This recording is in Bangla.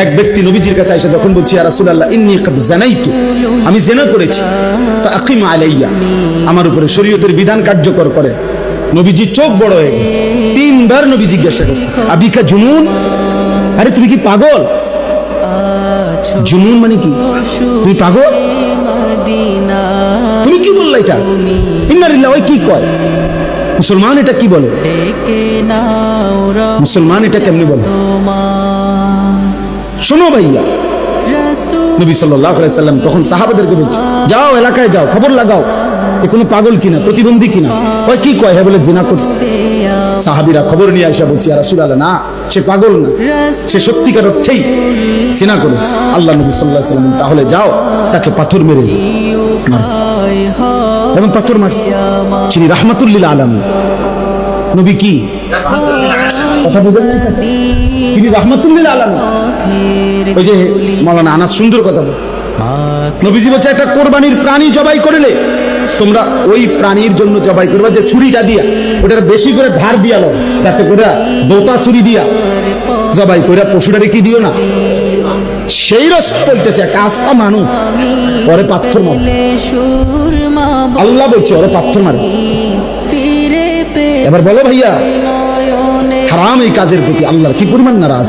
এক ব্যক্তি নবীজির কাছে এসে যখন বলছি ইয়া রাসূলুল্লাহ ইন্নী ক্বাদ জানাইতু, আমি জিনা করেছি, ফাআকিম আলাইয়া, আমার উপরে শরীয়তের বিধান কার্যকর করে। নবীজি চোখ বড় হয়ে গেছে, তিনবার নবী জিজ্ঞাসা করছে আবিকা জুনুন, আরে তুমি কি পাগল? জুনুন মানে কি? তুমি পাগল? তুমি কি বললা এটা? ইন্না লিল্লাহি ওই কি কয়? মুসলমান এটা কি বলে? মুসলমান এটা কেমনে বলে? শোনো ভাইয়া, নবী সাল্লাল্লাহু আলাইহি সাল্লাম তখন সাহাবাদেরকে বলছে, যাও এলাকায় যাও, খবর লাগাও এ কোনো পাগল কিনা, প্রতিবন্ধী কিনা। ওই কি কয়? হ্যাঁ বলে জিনা করছে। সাহাবীরা খবর নিয়ে আসা বলছে ইয়া রাসূলুল্লাহ, না সে পাগল না, সে সত্যিকার অর্থেই জিনা করেছে। আল্লাহ নবী সাল্লাল্লাহু আলাইহি সাল্লাম তাহলে যাও তাকে পাথর মেরে মারো, এবং পাথর মারছে। তিনি রাহমাতুল লিল আলামিন। নবী কি কথা বুঝেন? তিনি রাহমাতুল লিল আলামিন। ওই যে মাওলানা আনাস সুন্দর কথা বলে, নবীজি বলছে একটা কোরবানির প্রাণী জবাই করলে তোমরা ওই প্রাণীর জন্য জবাই করবা যে ছুরিটা দিয়া, ওটার বেশি করে ধার দিয়া লো, তাতে করে দোতা ছুরি দিয়া জবাই করে পশুটা রেখে দিও না। সেই রস বলতেছে একটা আস্থা মানুষ ওরে পাথর মার, আল্লাহ বলছে ওরে পাথর মার। এবার বলো ভাইয়া, হারাম এই কাজের প্রতি আল্লাহর কি পরিমাণ নারাজ।